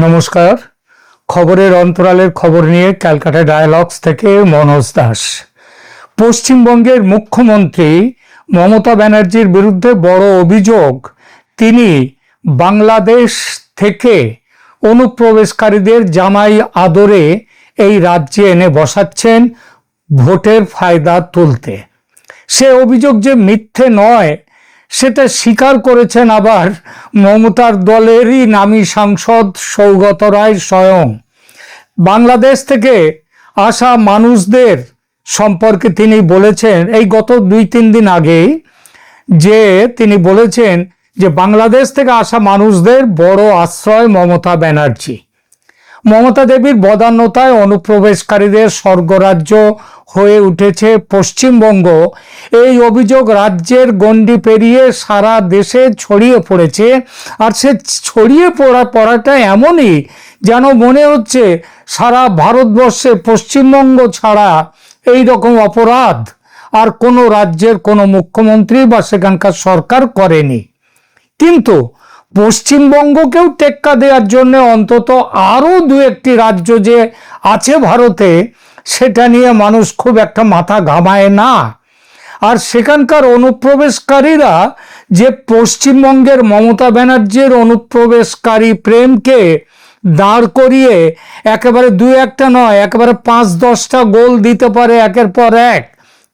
নমস্কার। খবরের অন্তরালের খবর নিয়ে ক্যালকাটা ডায়ালগস থেকে মনোজ দাস। পশ্চিমবঙ্গের মুখ্যমন্ত্রী মমতা ব্যানার্জির বিরুদ্ধে বড় অভিযোগ, তিনি বাংলাদেশ থেকে অনুপ্রবেশকারীদের জামাই আদরে এই রাজ্যে এনে বসাচ্ছেন ভোটের ফায়দা তুলতে। সে অভিযোগ যে মিথ্যে নয় সেটা স্বীকার করেছেন আবার মমতার দলেরই নামী সাংসদ সৌগত রায় স্বয়ং। বাংলাদেশ থেকে আসা মানুষদের সম্পর্কে তিনি বলেছেন এই গত 2-3 দিন আগেই, যে তিনি বলেছেন যে বাংলাদেশ থেকে আসা মানুষদের বড় আশ্রয় মমতা ব্যানার্জি। মমতা দেবীর বদান্যতায় অনুপ্রবেশকারীদের স্বর্গরাজ্য হয়ে উঠেছে পশ্চিমবঙ্গ। এই অভিযোগ রাজ্যের গণ্ডি পেরিয়ে সারা দেশে ছড়িয়ে পড়েছে। আর সে ছড়িয়ে পড়াটা এমনই যেন মনে হচ্ছে সারা ভারতবর্ষে পশ্চিমবঙ্গ ছাড়া এই রকম অপরাধ আর কোনো রাজ্যের কোনো মুখ্যমন্ত্রী বা সেখানকার সরকার করেনি। কিন্তু পশ্চিমবঙ্গকেও টেক্কা দেওয়ার জন্য অন্তত আরও 2-1টি রাজ্য যে আছে ভারতে, সেটা নিয়ে মানুষ খুব একটা মাথা ঘামায় না। আর সেখানকার অনুপ্রবেশকারীরা যে পশ্চিমবঙ্গের মমতা ব্যানার্জির অনুপ্রবেশকারী প্রেমকে দাঁড় করিয়ে একেবারে 2-1টা নয়, একেবারে 5-10টা গোল দিতে পারে একের পর এক,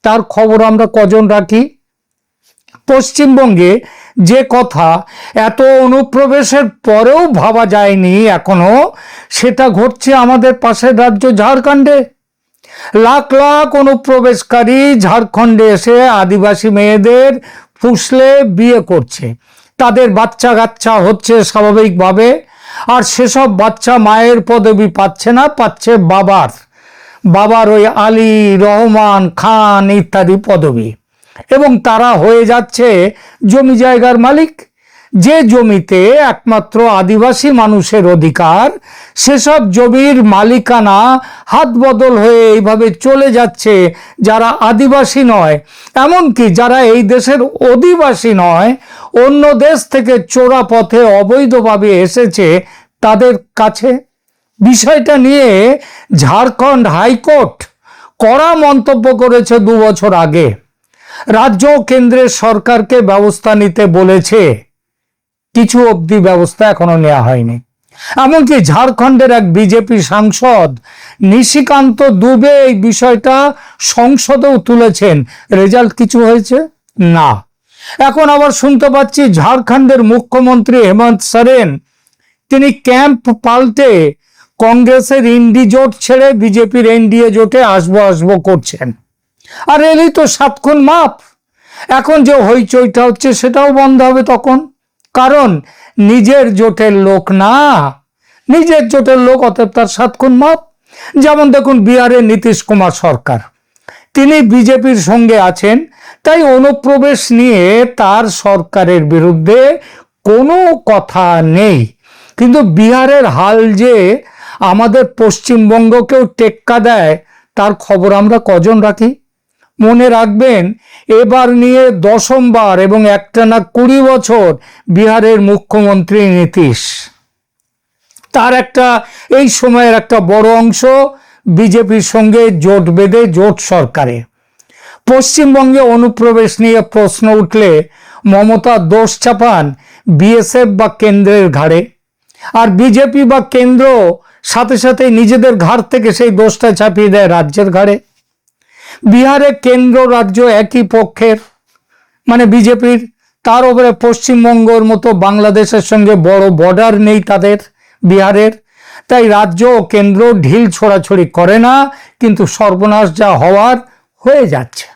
তার খবর আমরা কজন রাখি। পশ্চিমবঙ্গে যে কথা এত অনুপ্রবেশের পরেও ভাবা যায়নি এখনো, সেটা ঘটছে আমাদের পাশের রাজ্য ঝাড়খণ্ডে। লাখ লাখ অনুপ্রবেশকারী ঝাড়খণ্ডে এসে আদিবাসী মেয়েদের ফুসলে বিয়ে করছে, তাদের বাচ্চা কাচ্চা হচ্ছে স্বাভাবিকভাবে। আর সেসব বাচ্চা মায়ের পদবি পাচ্ছে না, পাচ্ছে বাবার ওই আলী, রহমান, খান ইত্যাদি পদবি। এবং তারা হয়ে যাচ্ছে জমি জায়গার মালিক। যে জমিতে একমাত্র আদিবাসী মানুষের অধিকার, সেসব জমির মালিকানা হাত বদল হয়ে এইভাবে চলে যাচ্ছে যারা আদিবাসী নয়, এমনকি যারা এই দেশের অধিবাসী নয়, অন্য দেশ থেকে চোরা পথে অবৈধভাবে এসেছে তাদের কাছে। বিষয়টা নিয়ে ঝাড়খণ্ড হাইকোর্ট কড়া মন্তব্য করেছে 2 বছর আগে। রাজ্য ও কেন্দ্রের সরকারকে ব্যবস্থা নিতে বলেছে, কিছু অবধি ব্যবস্থা এখনো নেওয়া হয়নি। এমনকি ঝাড়খণ্ডের এক বিজেপি সাংসদ নিশিকান্ত দুবে এই বিষয়টা সংসদেও তুলেছেন। রেজাল্ট কিছু হয়েছে না। এখন আবার শুনতে পাচ্ছি ঝাড়খণ্ডের মুখ্যমন্ত্রী হেমন্ত সোরেন, তিনি ক্যাম্প পাল্টে কংগ্রেসের ইন্ডি জোট ছেড়ে বিজেপির এনডিএ জোটে আসবো করছেন। আর এলেই তো 7 খুন মাপ। এখন যে হইচইটা হচ্ছে সেটাও বন্ধ হবে তখন, কারণ নিজের জোটের লোক না, নিজের জোটের লোক, অতএব তার 7 খুন মাপ। যেমন দেখুন বিহারের নীতিশ কুমার সরকার, তিনি বিজেপির সঙ্গে আছেন, তাই অনুপ্রবেশ নিয়ে তার সরকারের বিরুদ্ধে কোনো কথা নেই। কিন্তু বিহারের হাল যে আমাদের পশ্চিমবঙ্গকেও টেক্কা দেয়, তার খবর আমরা কজন রাখি। মনে রাখবেন, এবার নিয়ে 10ম বার এবং একটানা 20 বছর বিহারের মুখ্যমন্ত্রী নীতিশ। তার এই সময়ের একটা বড় অংশ বিজেপির সঙ্গে জোট বেঁধে জোট সরকারে। পশ্চিমবঙ্গে অনুপ্রবেশ নিয়ে প্রশ্ন উঠলে মমতা দোষ চাপান বিএসএফ বা কেন্দ্রের ঘাড়ে, আর বিজেপি বা কেন্দ্র সাথে সাথে নিজেদের ঘাড় থেকে সেই দোষটা চাপিয়ে দেয় রাজ্যের ঘাড়ে। বিহারে কেন্দ্র রাজ্য একই পক্ষের, মানে বিজেপির। তার উপরে পশ্চিমবঙ্গের মতো বাংলাদেশের সঙ্গে বড় বর্ডার নেই তাদের বিহারের, তাই রাজ্য ও কেন্দ্র ঢিল ছোড়াছড়ি করে না। কিন্তু সর্বনাশ যা হওয়ার হয়ে যাচ্ছে।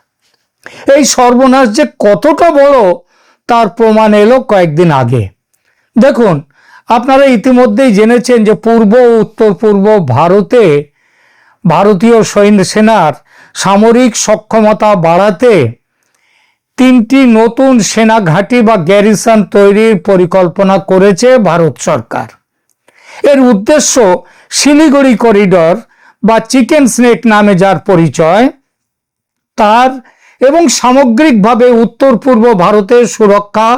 এই সর্বনাশ যে কতটা বড় তার প্রমাণ এলো কয়েকদিন আগে। দেখুন, আপনারা ইতিমধ্যেই জেনেছেন যে পূর্ব ও উত্তর পূর্ব ভারতে ভারতীয় সেনার সামরিক সক্ষমতা বাড়াতে 3টি নতুন সেনা ঘাঁটি বা গ্যারিসন তৈরির পরিকল্পনা করেছে ভারত সরকার। এর উদ্দেশ্য শিলিগুড়ি করিডর বা চিকেন স্নেক নামে যার পরিচয়, তার এবং সামগ্রিকভাবে উত্তর পূর্ব ভারতের সুরক্ষা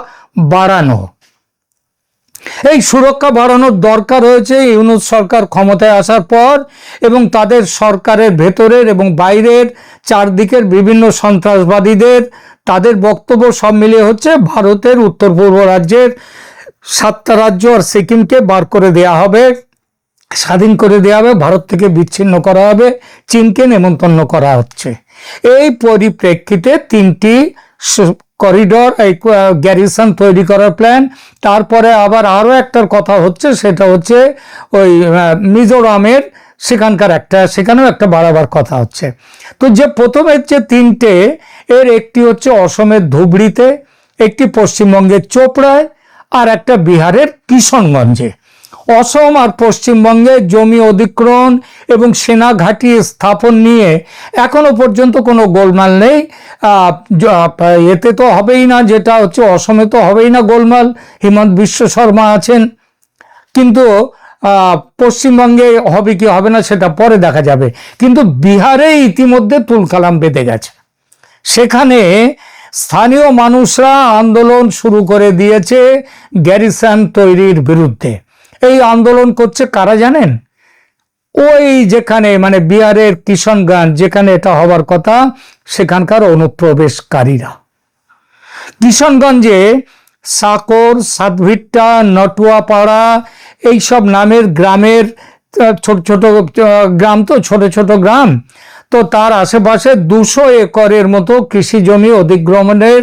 বাড়ানো। এই সুরক্ষা বাড়ানোর দরকার হয়েছে ইউনূস সরকার ক্ষমতায় আসার পর, এবং তাদের সরকারের ভেতরের এবং বাইরের চারদিকের বিভিন্ন সন্ত্রাসবাদীদের তাদের বক্তব্য সব মিলিয়ে হচ্ছে ভারতের উত্তর পূর্ব রাজ্যের 7টা রাজ্য আর সিকিমকে বার করে দেয়া হবে, স্বাধীন করে দেওয়া হবে, ভারত থেকে বিচ্ছিন্ন করা হবে, চীনকে নেমন্তন্ন করা হচ্ছে। এই পরিপ্রেক্ষিতে 3টি করিডর গ্যারিসন তৈরি করার প্ল্যান। তারপরে আবার আরও একটার কথা হচ্ছে, সেটা হচ্ছে ওই মিজোরামের সেখানেও একটা বাড়াবার কথা হচ্ছে। তো যে প্রথমের যে 3টে, এর একটি হচ্ছে অসমের ধুবড়িতে, একটি পশ্চিমবঙ্গের চোপড়ায়, আর একটা বিহারের কিষণগঞ্জে। অসম আর পশ্চিমবঙ্গে জমি অধিগ্রহণ এবং সেনা ঘাঁটি স্থাপন নিয়ে এখনো পর্যন্ত কোনো গোলমাল নেই। এতে তো হবেই না, যেটা হচ্ছে অসমে তো হবেই না গোলমাল, হিমন্ত বিশ্ব শর্মা আছেন। কিন্তু পশ্চিমবঙ্গে হবে কি হবে না সেটা পরে দেখা যাবে। কিন্তু বিহারে ইতিমধ্যে তুলকালাম বেঁধে গেছে। সেখানে স্থানীয় মানুষরা আন্দোলন শুরু করে দিয়েছে গ্যারিসন তৈরির বিরুদ্ধে। এই আন্দোলন করছে কারা জানেন? ওই যেখানে মানে বিহারের কিষণগঞ্জ যেখানে এটা হবার কথা, সেখানকার অনুপ্রবেশকারীরা। কিষণগঞ্জে সাকর, সাতভিট্টা, নটুয়াপাড়া এইসব নামের গ্রামের ছোট ছোট গ্রাম, তো ছোট ছোট গ্রাম, তো তার আশেপাশে 200 একরের মতো কৃষি জমি অধিগ্রহণের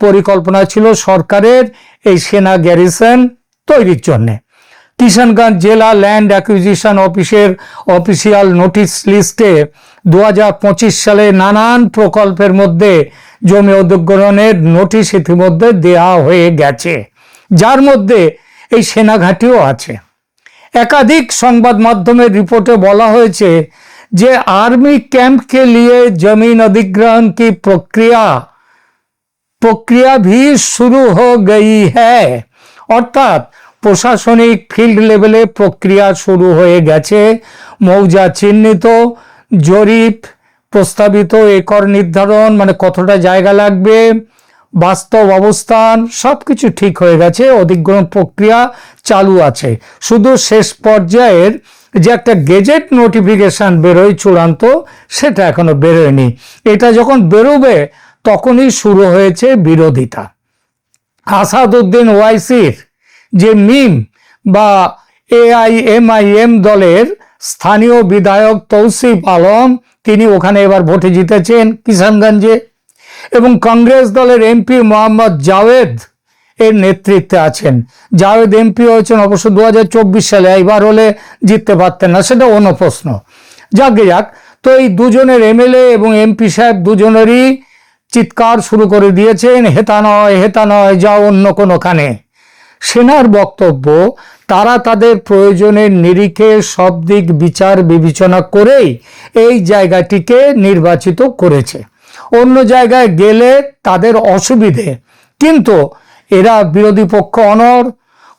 পরিকল্পনা ছিল সরকারের এই সেনা গ্যারিসন তৈরির জন্যে। কিষানগঞ্জ জেলা ল্যান্ড অ্যাকুইজিশন অফিসের অফিসিয়াল নোটিশ লিস্টে 2025 সালে নানান প্রকল্পের মধ্যে জমি অধিগ্রহণের নোটিশ ইতিমধ্যে দেওয়া হয়ে গেছে, যার মধ্যে এই সেনাঘাঁটিও আছে। একাধিক সংবাদ মাধ্যমের রিপোর্টে বলা হয়েছে যে आर्मी कैंप के लिए जमीन अधिग्रहण की प्रक्रिया भी शुरू हो गई है। অর্থাৎ প্রশাসনিক ফিল্ড লেভেলে প্রক্রিয়া শুরু হয়ে গেছে। মৌজা চিহ্নিত, জরিপ, প্রস্তাবিত একর নির্ধারণ মানে কতটা জায়গা লাগবে, বাস্তব অবস্থান সবকিছু ঠিক হয়ে গেছে। অধিগ্রহণ প্রক্রিয়া চালু আছে। শুধু শেষ পর্যায়ের যে একটা গেজেট নোটিফিকেশন বেরোয় চূড়ান্ত, সেটা এখনো বেরোয়নি। এটা যখন বেরোবে তখনই শুরু হয়েছে বিরোধিতা। আসাদউদ্দিন ওয়াইসির যে মিম বা AIMIM দলের স্থানীয় বিধায়ক তৌসিফ আলম, তিনি ওখানে এবার ভোটে জিতেছেন কিষানগঞ্জে, এবং কংগ্রেস দলের MP মোহাম্মদ জাওয়েদ এর নেতৃত্বে আছেন। জাওয়েদ MP হয়েছেন অবশ্য 2024 সালে, এবার হলে জিততে পারতেন না, সেটা অন্য প্রশ্ন। যাক, তো এই দুজনের MLA এবং MP সাহেব দুজনেরই চিৎকার শুরু করে দিয়েছেন, হেতা নয়, যাও অন্য কোনোখানে। সেনার বক্তব্য, তারা তাদের প্রয়োজনের নিরিখে সব দিক বিচার বিবেচনা করেই এই জায়গাটিকে নির্বাচিত করেছে। অন্য জায়গায় গেলে তাদের অসুবিধে, কিন্তু এরা বিরোধী পক্ষ অনড়।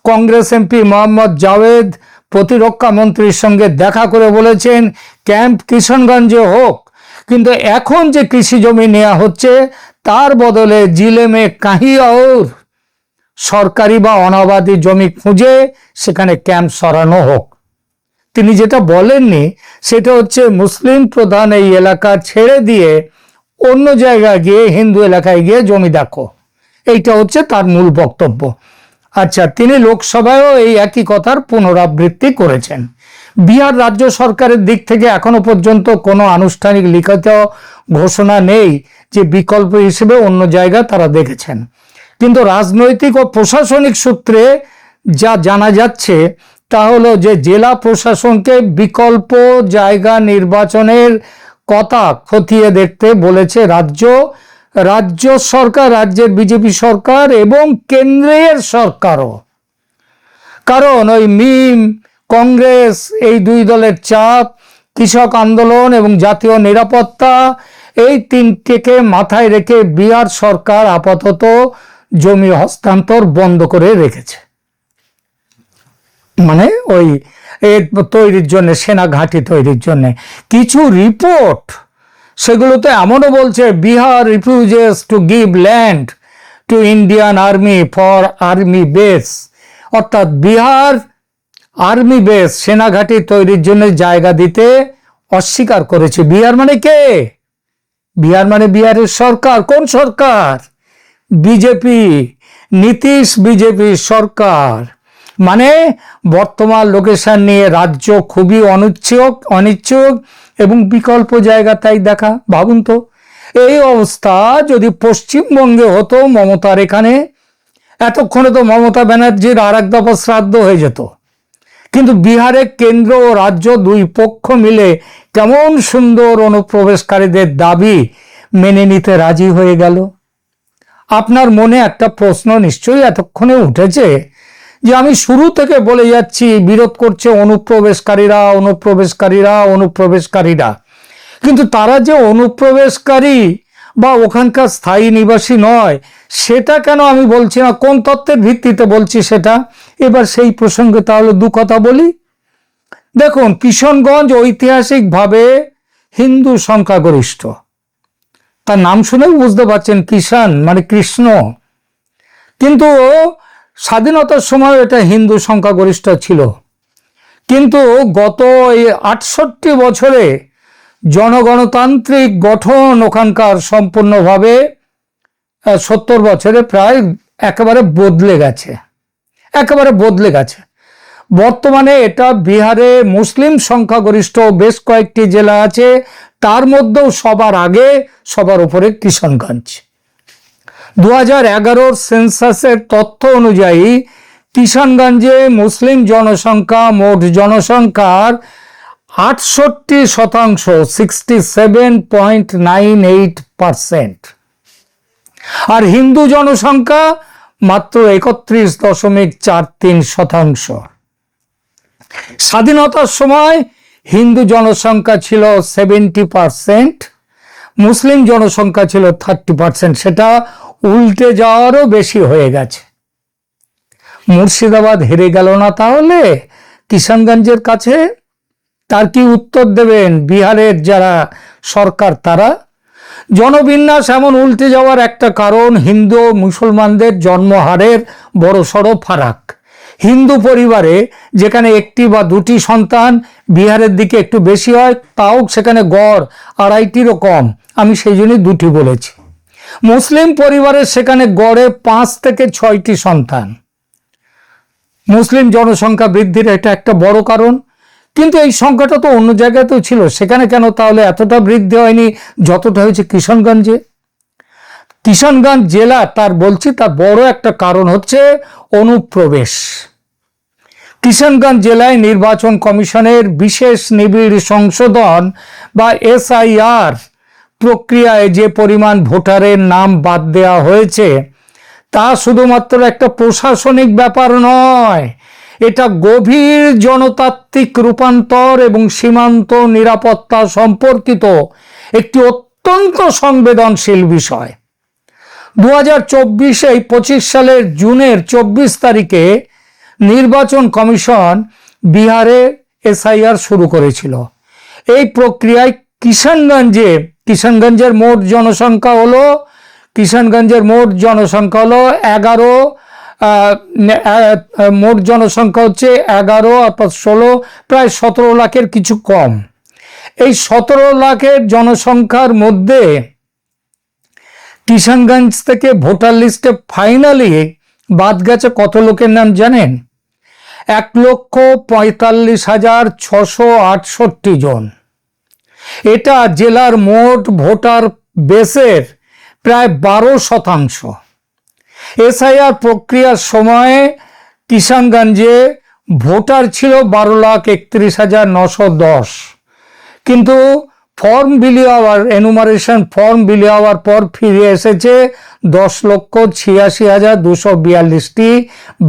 কংগ্রেস MP মোহাম্মদ জাওয়েদ প্রতিরক্ষা মন্ত্রীর সঙ্গে দেখা করে বলেছেন ক্যাম্প কিষণগঞ্জে হোক, কিন্তু এখন যে কৃষি জমি নেওয়া হচ্ছে তার বদলে জিলে মে কাহি और সরকারি বা অনাবাদী জমি খুঁজে সেখানে ক্যাম্প সরানো হোক। তিনি যেটা বলেননি সেটা হচ্ছে মুসলিম প্রধান এই এলাকা ছেড়ে দিয়ে অন্য জায়গায় গিয়ে হিন্দু এলাকায় গিয়ে জমি দেখো, এইটা হচ্ছে তার মূল বক্তব্য। আচ্ছা, তিনি লোকসভায়ও এই একই কথার পুনরাবৃত্তি করেছেন। বিহার রাজ্য সরকারের দিক থেকে এখনো পর্যন্ত কোনো আনুষ্ঠানিক লিখিত ঘোষণা নেই যে বিকল্প হিসেবে অন্য জায়গা তারা দেখেছেন, কিন্তু রাজনৈতিক ও প্রশাসনিক সূত্রে যা জানা যাচ্ছে তা হলো যে জেলা প্রশাসনকে বিকল্প জায়গা নির্বাচনের কথা খতিয়ে দেখতে বলেছে রাজ্য সরকার, রাজ্যের বিজেপি সরকার এবং কেন্দ্রের সরকারও। কারণ ওই মিম, কংগ্রেস এই দুই দলের চাপ, কৃষক আন্দোলন এবং জাতীয় নিরাপত্তা, এই তিনটিকে মাথায় রেখে বিহার সরকার আপাতত জমি হস্তান্তর বন্ধ করে রেখেছে, মানে ওই তৈরির জন্য, সেনা ঘাঁটি তৈরির জন্য। কিছু রিপোর্ট সেগুলোতে এমনও বলছে Bihar refuses to give land to Indian army for army base, অর্থাৎ বিহার আর্মি বেস সেনাঘাঁটি তৈরির জন্য জায়গা দিতে অস্বীকার করেছে। বিহার মানে কে? বিহার মানে বিহারের সরকার। কোন সরকার? বিজেপি, নীতিশ বিজেপি সরকার। মানে বর্তমান লোকেশন নিয়ে রাজ্য খুবই অনিচ্ছুক এবং বিকল্প জায়গা তাই দেখা। ভাবুন তো, এই অবস্থা যদি পশ্চিমবঙ্গে হতো মমতার এখানে, এতক্ষণে তো মমতা ব্যানার্জির আর এক দফা শ্রাদ্ধ হয়ে যেত। কিন্তু বিহারে কেন্দ্র ও রাজ্য দুই পক্ষ মিলে কেমন সুন্দর অনুপ্রবেশকারীদের দাবি মেনে নিতে রাজি হয়ে গেল। আপনার মনে একটা প্রশ্ন নিশ্চয়ই এতক্ষণে উঠেছে যে আমি শুরু থেকে বলে যাচ্ছি বিরোধ করছে অনুপ্রবেশকারীরা, অনুপ্রবেশকারীরা, অনুপ্রবেশকারীরা, কিন্তু তারা যে অনুপ্রবেশকারী বা ওখানকার স্থায়ী নিবাসী নয় সেটা কেন আমি বলছি না? কোন তত্ত্বের ভিত্তিতে বলছি সেটা এবার সেই প্রসঙ্গে তাহলে দু কথা বলি। দেখুন, কিশনগঞ্জ ঐতিহাসিকভাবে হিন্দু সংখ্যাগরিষ্ঠ। তার নাম শুনেও বুঝতে পারছেন, কিষান মানে কৃষ্ণ। কিন্তু স্বাধীনতার সময় এটা হিন্দু সংখ্যাগরিষ্ঠ ছিল। কিন্তু গত এই 68 বছরে জনগণতান্ত্রিক গঠন ওখানকার সম্পূর্ণভাবে 70 বছরে প্রায় একেবারে বদলে গেছে, একেবারে বদলে গেছে। বর্তমানে এটা বিহারে মুসলিম সংখ্যাগরিষ্ঠ বেশ কয়েকটি জেলা আছে, তার মধ্যেও সবার আগে সবার উপরে কিশনগঞ্জ। 2011 সেন্সাসের তথ্য অনুযায়ী কিশনগঞ্জে মুসলিম জনসংখ্যা মোট জনসংখ্যার 68%, 67.98%, আর হিন্দু জনসংখ্যা মাত্র 31.43%। স্বাধীনতার সময় হিন্দু জনসংখ্যা ছিল 70%, মুসলিম জনসংখ্যা ছিল 30%। সেটা উল্টে যাওয়ারও বেশি হয়ে গেছে। মুর্শিদাবাদ হেরে গেল না তাহলে কিশনগঞ্জের কাছে? তার কি উত্তর দেবেন বিহারের যারা সরকার তারা? জনবিন্যাস এমন উল্টে যাওয়ার একটা কারণ হিন্দু ও মুসলমানদের জন্মহারের বড়সড় ফারাক। হিন্দু পরিবারে যেখানে একটি বা দুটি সন্তান বিহারের দিকে একটু বেশি হয়, তাও সেখানে গড় 2.5টিরও কম, আমি সেই জন্যই 2টি বলেছি। মুসলিম পরিবারে সেখানে গড়ে 5 থেকে 6টি সন্তান। মুসলিম জনসংখ্যা বৃদ্ধির এটা একটা বড় কারণ। কিন্তু এই সংখ্যাটা তো অন্য জায়গাতেও ছিল, সেখানে কেন তাহলে এতটা বৃদ্ধি হয়নি যতটা হয়েছে কিশনগঞ্জে? কিশনগঞ্জ জেলা তার বড় একটা কারণ হচ্ছে অনুপ্রবেশ। কিশনগঞ্জ জেলায় নির্বাচন কমিশনের বিশেষ নিবিড় সংশোধন বা SIR প্রক্রিয়ায় যে পরিমাণ ভোটারের নাম বাদ দেওয়া হয়েছে তা শুধুমাত্র একটা প্রশাসনিক ব্যাপার নয়, এটা গভীর জনতাত্ত্বিক রূপান্তর এবং সীমান্ত নিরাপত্তা সম্পর্কিত একটি অত্যন্ত সংবেদনশীল বিষয়। 2024 সালের জুনের 24 তারিখে নির্বাচন কমিশন বিহারে SIR শুরু করেছিল। এই প্রক্রিয়ায় কিশনগঞ্জের মোট জনসংখ্যা হলো 11, মোট জনসংখ্যা হচ্ছে 11 অর্থাৎ 16, প্রায় 17 লাখের কিছু কম। এই 17 লাখের জনসংখ্যার মধ্যে কিশনগঞ্জ থেকে ভোটার লিস্টে ফাইনালি বাদ গেছে কত লোকের নাম জানেন? 1,45,668 জন। এটা জেলার মোট ভোটার বেসের প্রায় 12%। SIR প্রক্রিয়ার সময়ে কিশনগঞ্জে ভোটার ছিল 12,31,910, কিন্তু এনুমারেশন ফর্ম বিলি হওয়ার পর ফিরে এসেছে 10,86,242টি,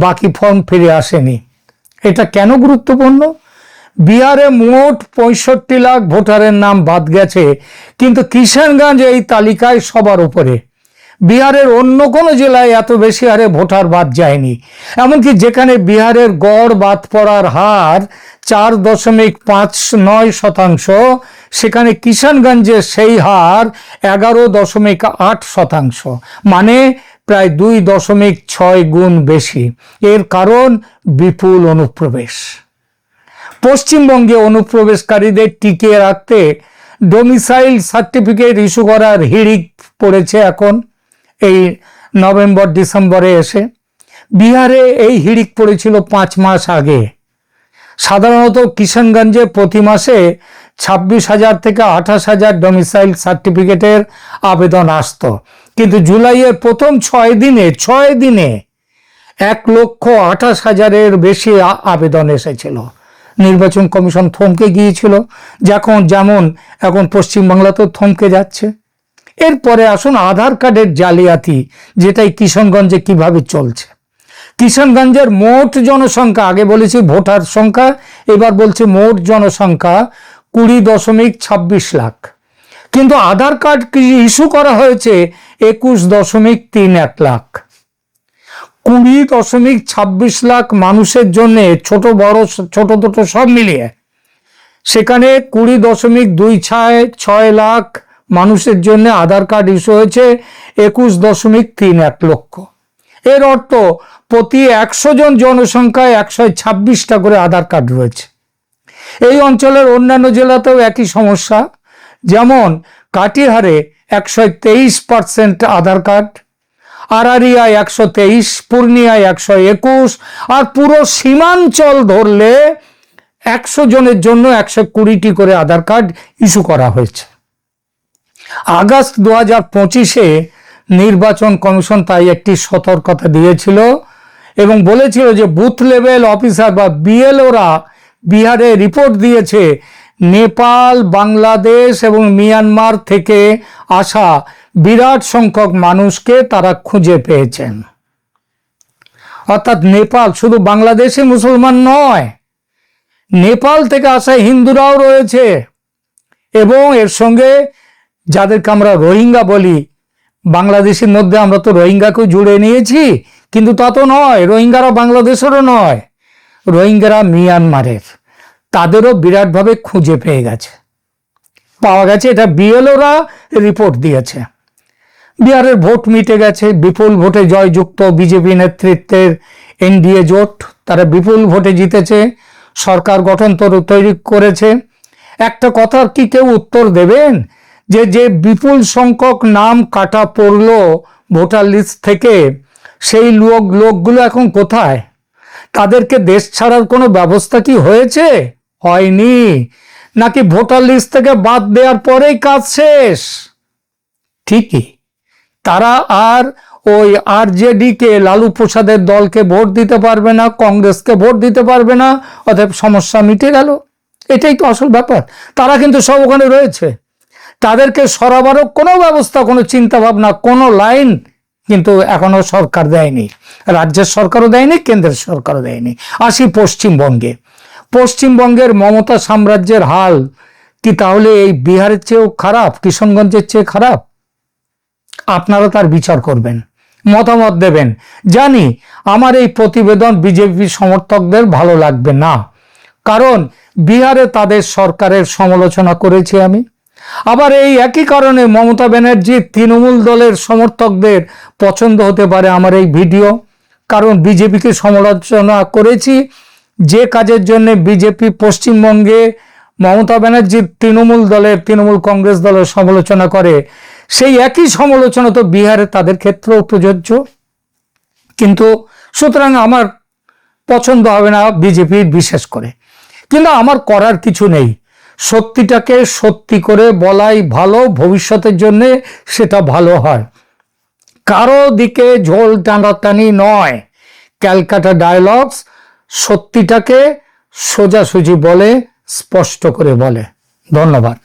বাকি ফর্ম ফিরে আসেনি। এটা কেন গুরুত্বপূর্ণ? বিহারে মোট 65 লাখ ভোটারের নাম বাদ গেছে, কিন্তু কিশনগঞ্জ এই তালিকায় সবার উপরে। বিহারের অন্য কোনো জেলায় এত বেশি হারে ভোটার বাদ যায়নি। এমনকি যেখানে বিহারের গড় বাদ পড়ার হার 4.59%, সেখানে কিশনগঞ্জের সেই হার 11.8%। মানে প্রায় 2.6 গুণ বেশি। এর কারণ বিপুল অনুপ্রবেশ। পশ্চিমবঙ্গে অনুপ্রবেশকারীদের টিকিয়ে রাখতে ডোমিসাইল সার্টিফিকেট ইস্যু করার হিড়িক পড়েছে এখন এই নভেম্বর ডিসেম্বরে এসে। বিহারে এই হিড়িক পড়েছিল 5 মাস আগে। সাধারণত কিষানগঞ্জে প্রতি মাসে 26,000 থেকে 28,000 ডোমিসাইল সার্টিফিকেটের আবেদন আসত, কিন্তু জুলাইয়ের প্রথম 6 দিনে 1,28,000-এর বেশি আবেদন এসেছিল। নির্বাচন কমিশন থমকে গিয়েছিল, যেমন এখন পশ্চিমবাংলাতেও থমকে যাচ্ছে। এরপরে আসুন আধার কার্ডের জালিয়াতি, যেটাই কিষানগঞ্জে কিভাবে চলছে। কিষানগঞ্জের মোট জনসংখ্যা, আগে বলেছি ভোটার সংখ্যা, এবার বলছে মোট জনসংখ্যা 20.26 লাখ, কিন্তু আধার কার্ড ইস্যু করা হয়েছে 21.31 লাখ। 20.26 লাখ মানুষের জন্য, ছোট বড় ছোট সব মিলিয়ে সেখানে 20.26 লাখ মানুষের জন্য আধার কার্ড ইস্যু হয়েছে 21.31 লক্ষ। এর অর্থ প্রতি 100 জন জনসংখ্যায় 126টা করে আধার কার্ড রয়েছে। এই অঞ্চলের অন্যান্য জেলাতেও একই সমস্যা, যেমন কাটিহারে 123% আধার কার্ড, আরারিয়ায় 123, পূর্ণিয়ায় 121, আর পুরো সীমাঞ্চল ধরলে 100 জনের জন্য 120টি করে আধার কার্ড ইস্যু করা হয়েছে। আগস্ট 2025-এ নির্বাচন কমিশন তাই একটি সতর্কতা দিয়েছিল এবং বলেছিল যে বুথ লেভেল অফিসার বা বিএলওরা বিহারে রিপোর্ট দিয়েছে নেপাল, বাংলাদেশ এবং মিয়ানমার থেকে আসা বিরাট সংখ্যক মানুষকে তারা খুঁজে পেয়েছেন। অর্থাৎ নেপাল, শুধু বাংলাদেশে মুসলমান নয়, নেপাল থেকে আসা হিন্দুরাও রয়েছে, এবং এর সঙ্গে যাদেরকে আমরা রোহিঙ্গা বলি, বাংলাদেশের মধ্যে আমরা তো রোহিঙ্গাকেও জুড়ে নিয়েছি, কিন্তু তা তো নয়, রোহিঙ্গারা বাংলাদেশেরও নয়, রোহিঙ্গারা মিয়ানমারের। তাদেরও বিরাটভাবে খুঁজে পাওয়া গেছে, এটা বিএলওরা রিপোর্ট দিয়েছে। বিহারের ভোট মিটে গেছে, বিপুল ভোটে জয়যুক্ত বিজেপি নেতৃত্বের এনডিএ জোট, তারা বিপুল ভোটে জিতেছে, সরকার গঠন তৈরি করেছে। একটা কথার কি কেউ উত্তর দেবেন যে বিপুল সংখ্যক নাম কাটা পড়লো ভোটার লিস্ট থেকে, সেই লোকগুলো এখন কোথায়? তাদেরকে দেশ ছাড়ার কোনো ব্যবস্থা কি হয়েছে? হয়নি, নাকি ভোটার লিস্ট থেকে বাদ দেওয়ার পরেই কাজ শেষ? ঠিকই, তারা আর ওই আরজেডি-কে, লালু প্রসাদের দলকে ভোট দিতে পারবে না, কংগ্রেসকে ভোট দিতে পারবে না, অতএব সমস্যা মিটে গেল। এটাই তো আসল ব্যাপার। তারা কিন্তু সব ওখানে রয়েছে, তাদেরকে সরাবারও কোনো ব্যবস্থা, কোনো চিন্তা ভাবনা, কোনো লাইন কিন্তু এখনো সরকার দেয়নি, রাজ্যের সরকারও দেয়নি, কেন্দ্রের সরকারও দেয়নি। আসি পশ্চিমবঙ্গের মমতা সাম্রাজ্যের হাল কি তাহলে এই বিহারের চেয়েও খারাপ, কিষানগঞ্জের চেয়ে খারাপ? আপনারা তার বিচার করবেন, মতামত দেবেন। জানি আমার এই প্রতিবেদন বিজেপি সমর্থকদের ভালো লাগবে না, কারণ বিহারে তাদের সরকারের সমালোচনা করেছি আমি। আবার এই একই কারণে মমতা ব্যানার্জির তৃণমূল দলের সমর্থকদের পছন্দ হতে পারে আমার এই ভিডিও, কারণ বিজেপিকে সমালোচনা করেছি। যে কাজের জন্য বিজেপি পশ্চিমবঙ্গে মমতা ব্যানার্জির তৃণমূল কংগ্রেস দলের সমালোচনা করে, সেই একই সমালোচনা তো বিহারে তাদের ক্ষেত্রেও প্রযোজ্য। কিন্তু সুতরাং আমার পছন্দ হবে না বিজেপির, বিশেষ করে। কিন্তু আমার করার কিছু নেই, সত্যিটাকে সত্যি করে বলাই ভালো, ভবিষ্যতের জন্য সেটা ভালো হয়। কারো দিকে ঝোল টানাটানি নয়। ক্যালকাটা ডায়ালগস সত্যিটাকে সোজাসুজি বলে, স্পষ্ট করে বলে। ধন্যবাদ।